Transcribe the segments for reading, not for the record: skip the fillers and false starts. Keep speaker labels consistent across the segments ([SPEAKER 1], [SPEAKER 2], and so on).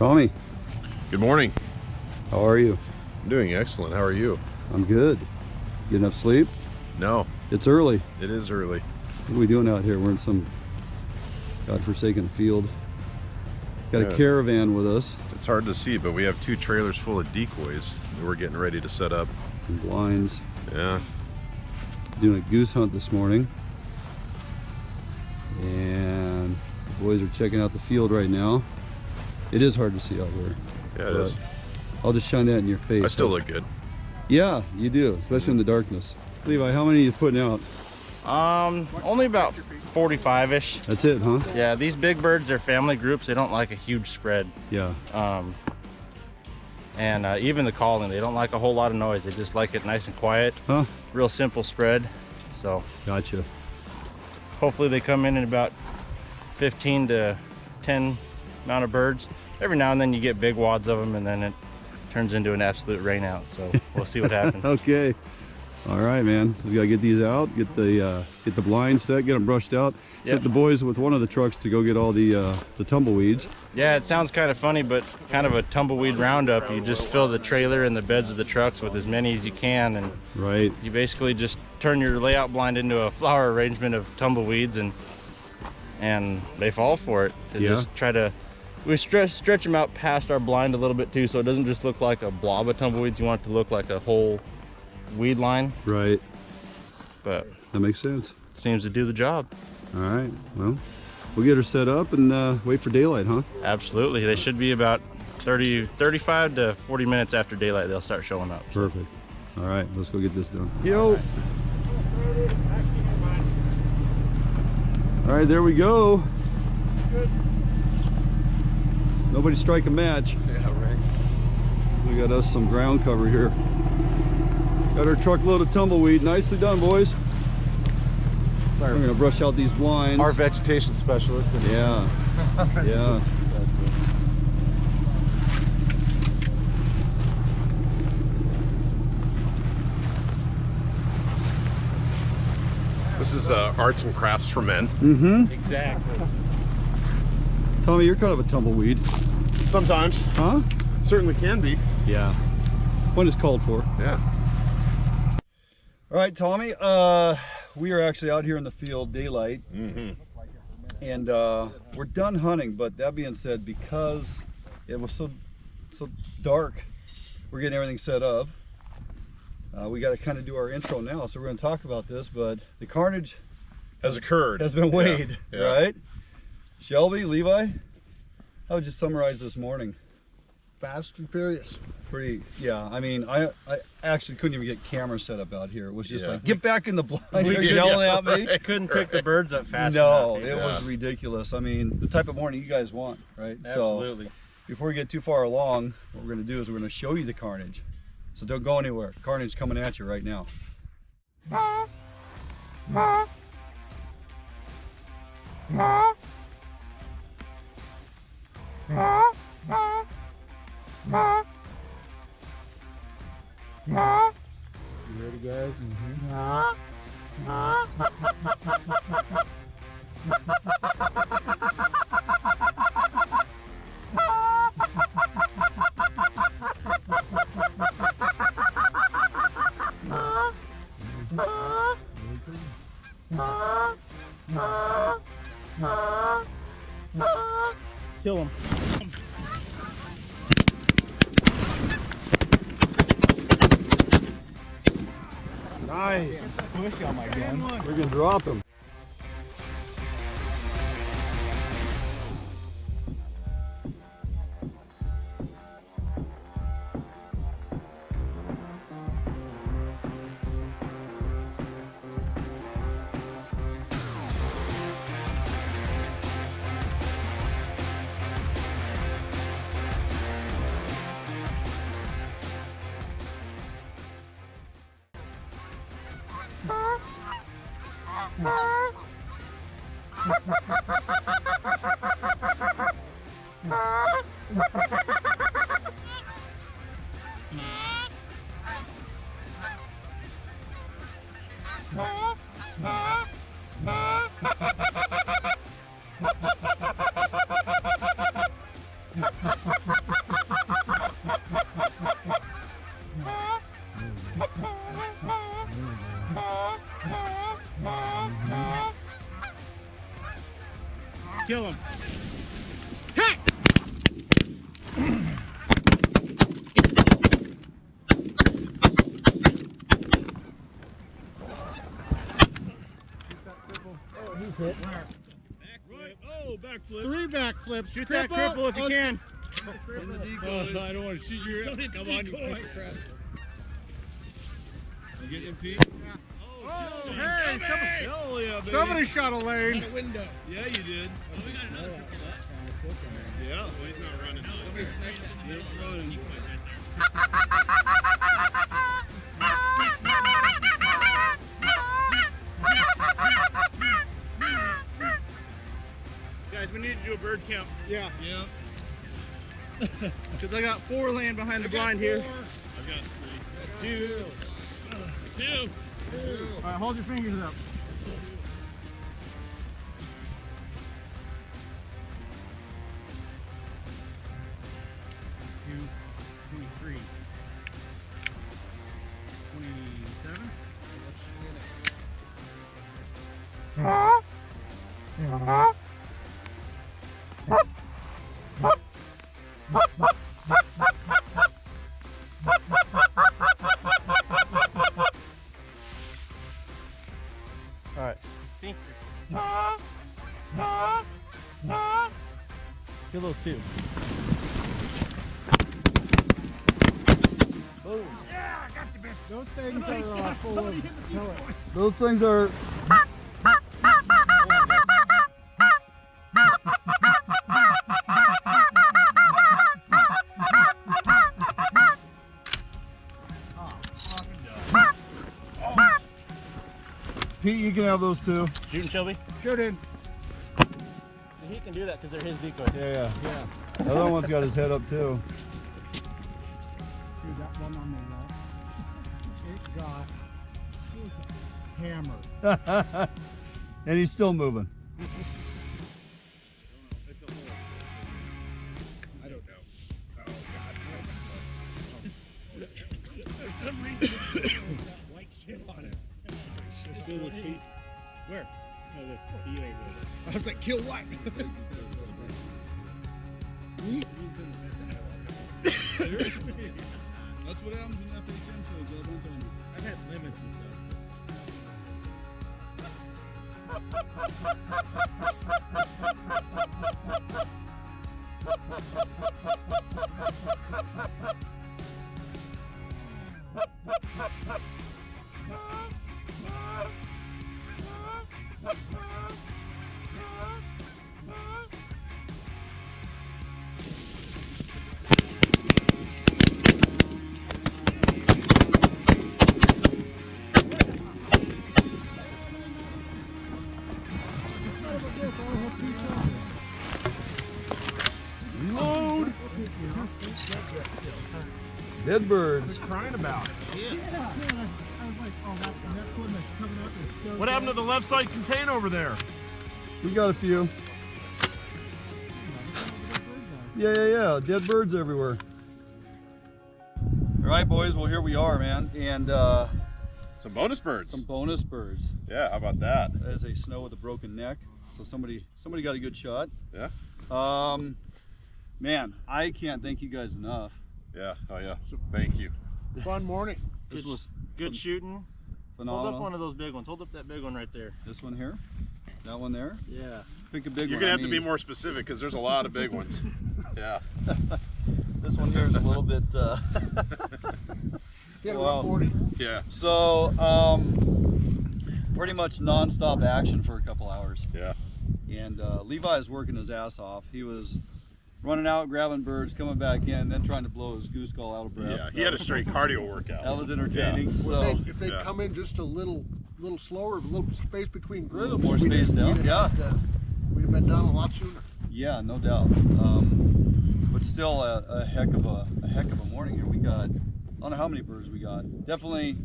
[SPEAKER 1] Tommy.
[SPEAKER 2] Good morning.
[SPEAKER 1] How are you?
[SPEAKER 2] I'm doing excellent. How are you?
[SPEAKER 1] I'm good. Get enough sleep?
[SPEAKER 2] No.
[SPEAKER 1] It's early.
[SPEAKER 2] It is early.
[SPEAKER 1] What are we doing out here? We're in some godforsaken field. Got a caravan with us.
[SPEAKER 2] It's hard to see, but we have 2 trailers full of decoys that we're getting ready to set up.
[SPEAKER 1] And blinds.
[SPEAKER 2] Yeah.
[SPEAKER 1] Doing a goose hunt this morning. And the boys are checking out the field right now. It is hard to see out here.
[SPEAKER 2] Yeah, it is.
[SPEAKER 1] I'll just shine that in your face.
[SPEAKER 2] I still look good.
[SPEAKER 1] Yeah, you do, especially in the darkness. Levi, how many are you putting out?
[SPEAKER 3] Only about 45-ish.
[SPEAKER 1] That's it, huh?
[SPEAKER 3] Yeah, these big birds are family groups. They don't like a huge spread.
[SPEAKER 1] Yeah.
[SPEAKER 3] And even the calling, they don't like a whole lot of noise. They just like it nice and quiet.
[SPEAKER 1] Huh?
[SPEAKER 3] Real simple spread. So
[SPEAKER 1] Gotcha.
[SPEAKER 3] hopefully they come in about 15 to 10 amount of birds. Every now and then you get big wads of them, and then it turns into an absolute rain out. So we'll see what happens.
[SPEAKER 1] Okay. All right, man. We gotta get these out, get the blinds set, get them brushed out.
[SPEAKER 3] Yep.
[SPEAKER 1] Set the boys with one of the trucks to go get all the tumbleweeds.
[SPEAKER 3] Yeah, it sounds kind of funny, but kind of a tumbleweed roundup. You just fill the trailer and the beds of the trucks with as many as you can, and
[SPEAKER 1] right.
[SPEAKER 3] You basically just turn your layout blind into a flower arrangement of tumbleweeds, and they fall for it. They just try to. We stretch them out past our blind a little bit too, so it doesn't just look like a blob of tumbleweeds. You want it to look like a whole weed line.
[SPEAKER 1] Right.
[SPEAKER 3] But
[SPEAKER 1] that makes sense.
[SPEAKER 3] Seems to do the job.
[SPEAKER 1] All right. Well, we'll get her set up and wait for daylight, huh?
[SPEAKER 3] Absolutely. They should be about 35 to 40 minutes after daylight. They'll start showing up.
[SPEAKER 1] Perfect. All right. Let's go get this done. Yo. All right. There we go. Good. Nobody strike a match.
[SPEAKER 2] Yeah, right.
[SPEAKER 1] We got us some ground cover here. Got our truckload of tumbleweed. Nicely done, boys. We're gonna brush out these blinds.
[SPEAKER 2] Our vegetation specialist.
[SPEAKER 1] Yeah. Yeah.
[SPEAKER 2] This is arts and crafts for men.
[SPEAKER 1] Mm-hmm.
[SPEAKER 3] Exactly.
[SPEAKER 1] Tommy, you're kind of a tumbleweed.
[SPEAKER 2] Sometimes.
[SPEAKER 1] Huh?
[SPEAKER 2] Certainly can be.
[SPEAKER 1] Yeah. When it's called for.
[SPEAKER 2] Yeah.
[SPEAKER 1] All right, Tommy. We are actually out here in the field, daylight.
[SPEAKER 2] Mm-hmm.
[SPEAKER 1] And we're done hunting, but that being said, because it was so dark, we're getting everything set up. We got to kind of do our intro now, so we're going to talk about this, but the carnage
[SPEAKER 2] has occurred.
[SPEAKER 1] Has been weighed,
[SPEAKER 2] yeah.
[SPEAKER 1] Right? Shelby, Levi, how would you summarize this morning?
[SPEAKER 4] Fast and furious.
[SPEAKER 1] Pretty, yeah. I mean, I actually couldn't even get camera set up out here. It was just like, get back in the blind. You're yelling at me.
[SPEAKER 3] Couldn't pick the birds up fast
[SPEAKER 1] No,
[SPEAKER 3] enough.
[SPEAKER 1] it was ridiculous. I mean, the type of morning you guys want, right?
[SPEAKER 3] Absolutely.
[SPEAKER 1] So, before we get too far along, what we're going to do is we're going to show you the carnage. So don't go anywhere. Carnage coming at you right now.
[SPEAKER 4] You ready, guys?
[SPEAKER 3] Kill him.
[SPEAKER 1] Nice.
[SPEAKER 4] Push on my gun.
[SPEAKER 1] We're going to drop him.
[SPEAKER 5] Kill him.
[SPEAKER 4] Oh, he's hit.
[SPEAKER 5] Backflip. Oh, backflip.
[SPEAKER 4] 3 backflips.
[SPEAKER 5] Shoot that cripple if you can.
[SPEAKER 1] In the
[SPEAKER 5] Oh,
[SPEAKER 1] decoys.
[SPEAKER 5] I don't want to shoot your head. Come on, you piece of crap.
[SPEAKER 1] You get him, Pete?
[SPEAKER 5] Oh,
[SPEAKER 4] hey,
[SPEAKER 1] Hell yeah, baby.
[SPEAKER 4] somebody shot a lane.
[SPEAKER 5] Got a window.
[SPEAKER 1] Yeah, you did.
[SPEAKER 5] Oh, we got another triple set.
[SPEAKER 1] Yeah, well, he's not running. He's not running.
[SPEAKER 5] Guys, we need to do a bird count.
[SPEAKER 4] Yeah.
[SPEAKER 1] Yeah.
[SPEAKER 3] Because I got 4 laying behind the blind here.
[SPEAKER 5] I've got 3. 2. 2.
[SPEAKER 3] All right, hold your fingers up.
[SPEAKER 5] Two, 23. 27.
[SPEAKER 3] All right. Kill those 2.
[SPEAKER 4] Those things are full of pellets.
[SPEAKER 1] Those things are. Pete, you can have those too.
[SPEAKER 3] Shooting, Shelby?
[SPEAKER 4] Shoot in.
[SPEAKER 3] He can do that because they're his decoys.
[SPEAKER 1] Yeah. The other one's got his head up too.
[SPEAKER 4] Dude, that one on the left. It got hammered.
[SPEAKER 1] And he's still moving.
[SPEAKER 5] It's a hole. I don't know. Oh, God. For some reason, it's got white shit on it. Where? Oh, look. He ain't with it. I was like, kill what?
[SPEAKER 1] That's what happens when FHN shows up.
[SPEAKER 5] I've had limits and stuff.
[SPEAKER 3] Load!
[SPEAKER 1] Dead birds.
[SPEAKER 4] Crying about it. Yeah. I was like, oh, that one that's coming up is so
[SPEAKER 5] What happened to the left side container over there?
[SPEAKER 1] We got a few. Yeah. Dead birds everywhere. All right, boys. Well, here we are, man, and
[SPEAKER 2] Some bonus birds.
[SPEAKER 1] some bonus birds.
[SPEAKER 2] Yeah, how about that?
[SPEAKER 1] That is a snow with a broken neck. So somebody got a good shot.
[SPEAKER 2] Yeah.
[SPEAKER 1] Man, I can't thank you guys enough.
[SPEAKER 2] Yeah. Oh yeah. Thank you.
[SPEAKER 4] fun morning.
[SPEAKER 1] This was
[SPEAKER 3] Good shooting.
[SPEAKER 1] phenomenal.
[SPEAKER 3] Hold up one of those big ones. Hold up that big one right there.
[SPEAKER 1] This one here, that one there.
[SPEAKER 3] Yeah.
[SPEAKER 1] Pick a big
[SPEAKER 2] You're
[SPEAKER 1] one.
[SPEAKER 2] gonna
[SPEAKER 1] I
[SPEAKER 2] have to be
[SPEAKER 1] mean,
[SPEAKER 2] more specific because there's a lot of big ones. Yeah.
[SPEAKER 1] This one here is a little bit.
[SPEAKER 4] Get
[SPEAKER 1] Wow.
[SPEAKER 4] about 40.
[SPEAKER 2] Yeah.
[SPEAKER 1] So, pretty much non-stop action for a couple hours.
[SPEAKER 2] Yeah.
[SPEAKER 1] And Levi is working his ass off. He was running out, grabbing birds, coming back in, then trying to blow his goose call out of breath.
[SPEAKER 2] Yeah. He had a straight cardio workout.
[SPEAKER 1] That was entertaining.
[SPEAKER 2] Yeah.
[SPEAKER 1] So,
[SPEAKER 4] If they
[SPEAKER 2] Yeah.
[SPEAKER 4] come in just a little slower, a little space between
[SPEAKER 1] A little
[SPEAKER 4] groups,
[SPEAKER 1] more
[SPEAKER 4] we'd have-
[SPEAKER 1] spaced out,
[SPEAKER 4] we'd have had, we'd have been done a lot sooner.
[SPEAKER 1] yeah, no doubt. But still, a heck of a morning here. We got, I don't know how many birds we got. Definitely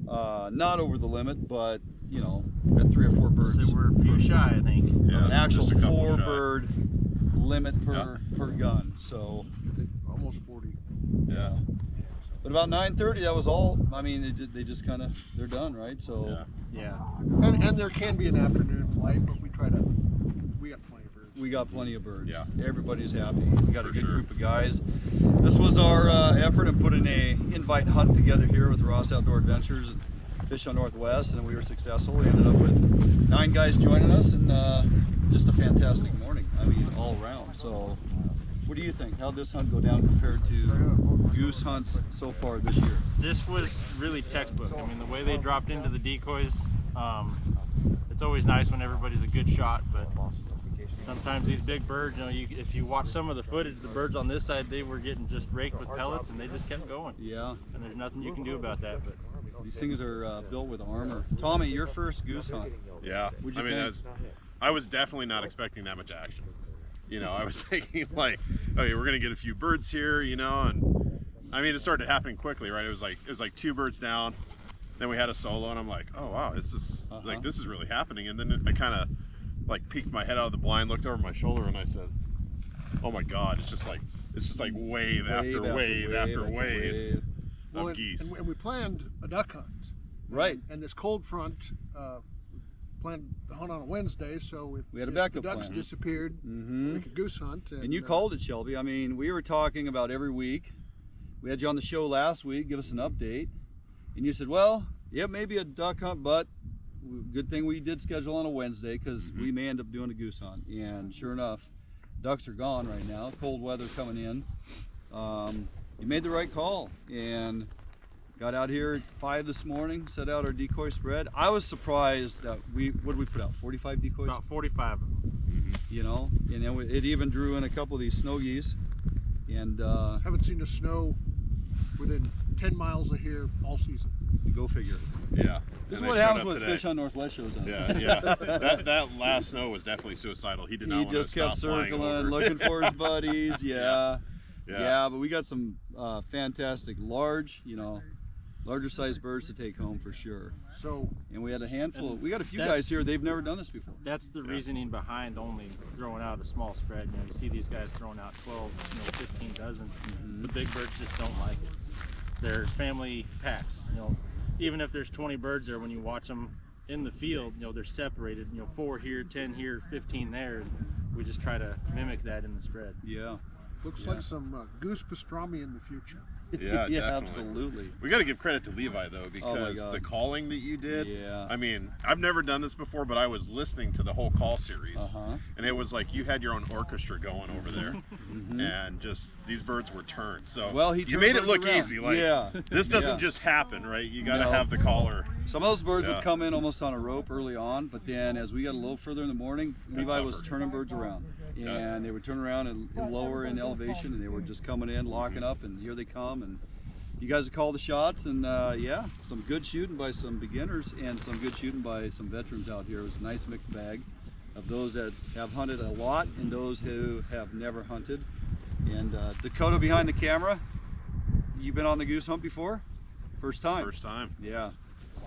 [SPEAKER 1] not over the limit, but you know, we got 3 or 4 birds.
[SPEAKER 3] So we're a few shy, I think.
[SPEAKER 2] Yeah,
[SPEAKER 1] An actual
[SPEAKER 2] just a couple
[SPEAKER 1] 4
[SPEAKER 2] shy.
[SPEAKER 1] bird limit per gun. So,
[SPEAKER 4] I think almost 40.
[SPEAKER 2] Yeah.
[SPEAKER 1] but about 9:30, that was all. I mean, they just kind of, they're done, right? So,
[SPEAKER 2] Yeah.
[SPEAKER 3] Yeah.
[SPEAKER 4] And there can be an afternoon flight, but we got plenty of birds.
[SPEAKER 1] we got plenty of birds.
[SPEAKER 2] Yeah.
[SPEAKER 1] Everybody's happy. We got a
[SPEAKER 2] For
[SPEAKER 1] good
[SPEAKER 2] sure.
[SPEAKER 1] group of guys. This was our effort in putting a invite hunt together here with Ross Outdoor Adventures and Fish on Northwest, and we were successful. We ended up with 9 guys joining us, and just a fantastic morning. I mean, all around. So, what do you think? How'd this hunt go down compared to goose hunts so far this year?
[SPEAKER 3] This was really textbook. I mean, the way they dropped into the decoys, it's always nice when everybody's a good shot, but sometimes these big birds, you know, if you watch some of the footage, the birds on this side, they were getting just raked with pellets, and they just kept going.
[SPEAKER 1] Yeah.
[SPEAKER 3] And there's nothing you can do about that. But
[SPEAKER 1] These things are built with armor. Tommy, your first goose hunt.
[SPEAKER 2] Yeah,
[SPEAKER 1] What'd
[SPEAKER 2] I
[SPEAKER 1] you
[SPEAKER 2] mean,
[SPEAKER 1] think?
[SPEAKER 2] I was definitely not expecting that much action. You know, I was thinking like, okay, we're gonna get a few birds here, you know, and I mean, it started happening quickly, right? It was like 2 birds down, then we had a solo, and I'm like, oh wow, this is like this is really happening. And then I kind of like peeked my head out of the blind, looked over my shoulder, and I said, oh my God, it's just like wave after wave after wave
[SPEAKER 6] Well,
[SPEAKER 2] of geese.
[SPEAKER 6] and we planned a duck hunt.
[SPEAKER 1] Right.
[SPEAKER 6] And this cold front, planned the hunt on a Wednesday, so if,
[SPEAKER 1] We had a
[SPEAKER 6] if
[SPEAKER 1] backup
[SPEAKER 6] the ducks
[SPEAKER 1] plan.
[SPEAKER 6] disappeared, we could goose hunt.
[SPEAKER 1] And you called it, Shelby. I mean, we were talking about every week. We had you on the show last week, give us an update. And you said, well, yeah, maybe a duck hunt, but good thing we did schedule on a Wednesday because we may end up doing a goose hunt. And sure enough, ducks are gone right now. Cold weather coming in. You made the right call and got out here at 5 this morning, set out our decoy spread. I was surprised that what did we put out, 45 decoys?
[SPEAKER 3] about 45 of them.
[SPEAKER 1] You know, and then it even drew in a couple of these snow geese. And
[SPEAKER 6] haven't seen the snow within 10 miles of here all season.
[SPEAKER 1] go figure.
[SPEAKER 2] Yeah.
[SPEAKER 1] This is
[SPEAKER 2] And
[SPEAKER 1] what
[SPEAKER 2] they showed
[SPEAKER 1] happens
[SPEAKER 2] up
[SPEAKER 1] when
[SPEAKER 2] today.
[SPEAKER 1] Fish on Northwest shows up.
[SPEAKER 2] Yeah. That last snow was definitely suicidal. He did not
[SPEAKER 1] He
[SPEAKER 2] want to
[SPEAKER 1] just kept
[SPEAKER 2] stop flying
[SPEAKER 1] circling,
[SPEAKER 2] over.
[SPEAKER 1] looking for his buddies. Yeah.
[SPEAKER 2] Yeah.
[SPEAKER 1] But we got some fantastic larger sized birds to take home for sure.
[SPEAKER 6] So
[SPEAKER 1] And we had a handful. We got a few
[SPEAKER 3] that's-
[SPEAKER 1] guys here. They've never done this before.
[SPEAKER 3] That's the reasoning behind only throwing out a small spread. You know, you see these guys throwing out 12, 15 dozen. The big birds just don't like it. They're family packs. You know, even if there's 20 birds there, when you watch them in the field, they're separated. 4 here, 10 here, 15 there. And we just try to mimic that in the spread.
[SPEAKER 1] Yeah.
[SPEAKER 6] looks like some goose pastrami in the future.
[SPEAKER 2] Yeah,
[SPEAKER 1] Yeah,
[SPEAKER 2] definitely.
[SPEAKER 1] absolutely.
[SPEAKER 2] We got to give credit to Levi though, because
[SPEAKER 1] God.
[SPEAKER 2] the calling that you did.
[SPEAKER 1] Yeah.
[SPEAKER 2] I mean, I've never done this before, but I was listening to the whole call series, and it was like you had your own orchestra going over there, and just these birds were turned. So
[SPEAKER 1] Well, he
[SPEAKER 2] you
[SPEAKER 1] turned
[SPEAKER 2] made it
[SPEAKER 1] birds
[SPEAKER 2] look
[SPEAKER 1] around.
[SPEAKER 2] easy. Like
[SPEAKER 1] Yeah.
[SPEAKER 2] this doesn't
[SPEAKER 1] Yeah.
[SPEAKER 2] just happen, right? You got to
[SPEAKER 1] No.
[SPEAKER 2] have the caller.
[SPEAKER 1] Some of those birds
[SPEAKER 2] Yeah.
[SPEAKER 1] would come in almost on a rope early on, but then as we got a little further in the morning, Levi was
[SPEAKER 2] tougher.
[SPEAKER 1] turning birds around. And
[SPEAKER 2] Yeah.
[SPEAKER 1] they would turn around and lower in elevation, and they were just coming in, locking up, and here they come. And you guys call the shots, and yeah, some good shooting by some beginners and some good shooting by some veterans out here. It was a nice mixed bag of those that have hunted a lot and those who have never hunted. And Dakota behind the camera, you've been on the goose hunt before? First time?
[SPEAKER 2] First time.
[SPEAKER 1] Yeah.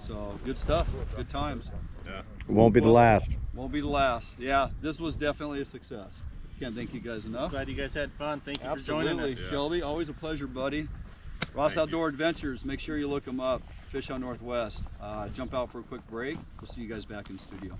[SPEAKER 1] So good stuff, good times.
[SPEAKER 2] Yeah.
[SPEAKER 7] Won't be the last.
[SPEAKER 1] Won't be the last. Yeah, this was definitely a success. Can't thank you guys enough.
[SPEAKER 3] Glad you guys had fun. Thank you for joining
[SPEAKER 1] Absolutely,
[SPEAKER 3] us.
[SPEAKER 2] Yeah.
[SPEAKER 1] Shelby, always a pleasure, buddy. Ross
[SPEAKER 2] Thank
[SPEAKER 1] Outdoor Adventures, make sure you look them up. Fish on Northwest. Jump out for a quick break. We'll see you guys back in the studio.